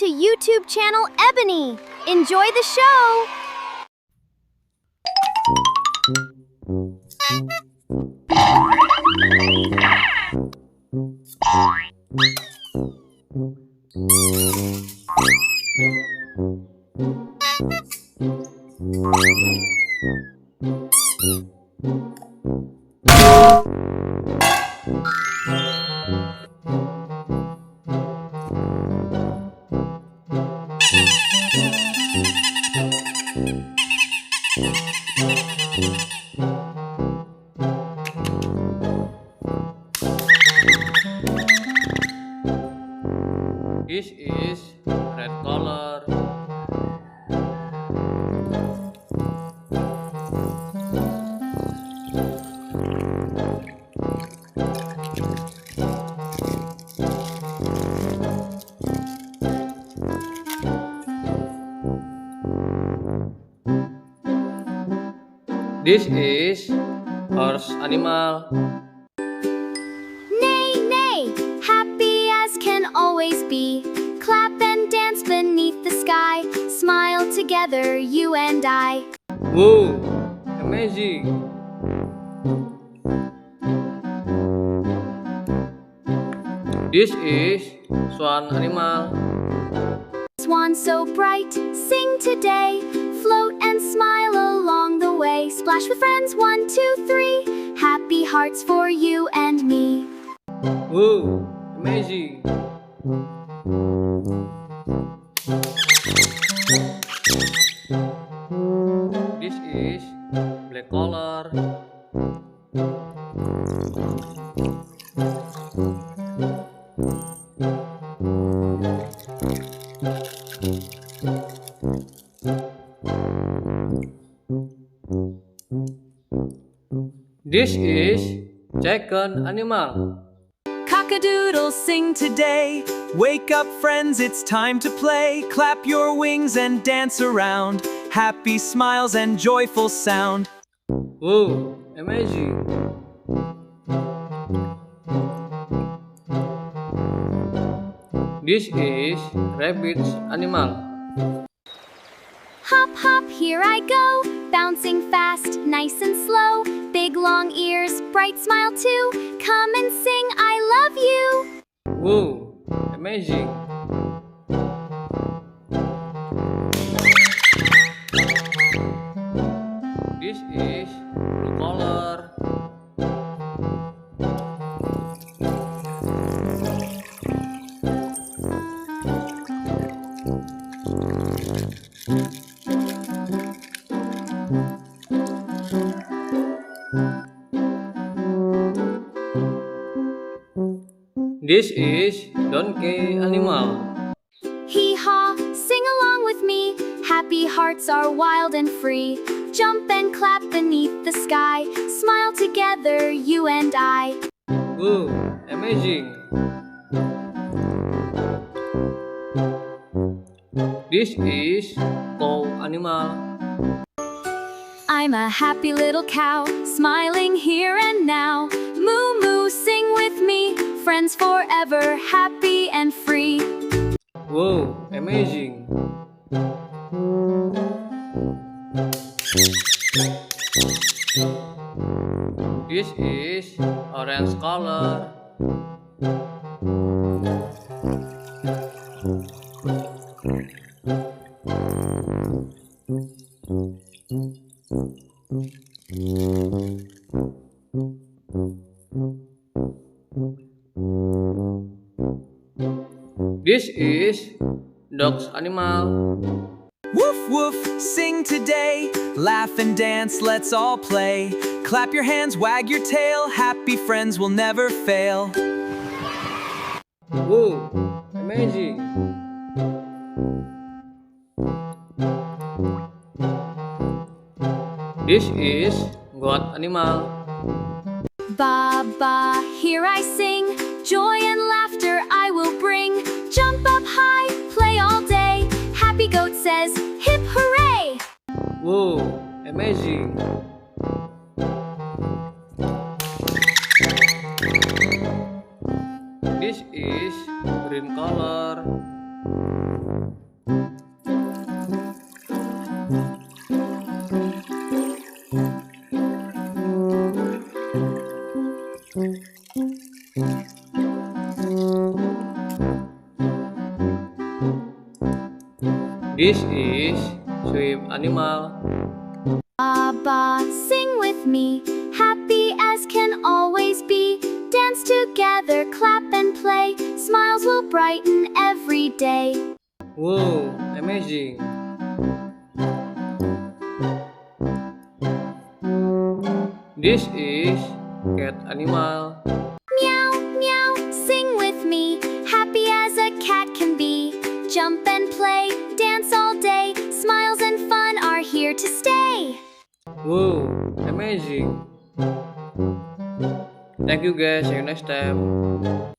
to YouTube channel Ebony. Enjoy the show! This is red color. This is horse animal. Nay, nay, happy as can always be. Clap and dance beneath the sky. Smile together, you and I. Whoa, amazing. This is swan animal. Swan so bright, sing today. Float and smile along the way. Splash with friends, 1, 2, 3. Happy hearts for you and me. Whoa, amazing. This is black color. This is chicken animal. Cock-a-doodle sing today. Wake up friends, it's time to play. Clap your wings and dance around. Happy smiles and joyful sound. Whoa, amazing. This is rabbit animal. Hop, hop, here I go. Bouncing fast, nice and slow. Big long ears, bright smile too. Come and sing, I love you. Whoa, amazing. This is blue color. This is donkey animal. Hee-haw, sing along with me. Happy hearts are wild and free. Jump and clap beneath the sky. Smile together, you and I. Whoa, amazing. This is cow animal. I'm a happy little cow, smiling here and now. Moo moo, sing with me. Friends forever, happy and free. Whoa, amazing. This is orange color. This is dogs animal. Woof woof, sing today. Laugh and dance, let's all play. Clap your hands, wag your tail. Happy friends will never fail. Whoa, amazing. This is goat animal. Ba ba, here I sing. Joy and laughter I will bring. Jump up high, play all day. Happy goat says, hip hooray! Whoa, amazing. This is green color. This is sheep animal. Abba, sing with me, happy as can always be. Dance together, clap and play. Smiles will brighten every day. Wow, amazing. This is cat animal. Meow, meow, sing with me, happy as a cat can be. Jump and play, dance all day. Smiles and fun are here to stay. Wow, amazing. Thank you guys, see you next time.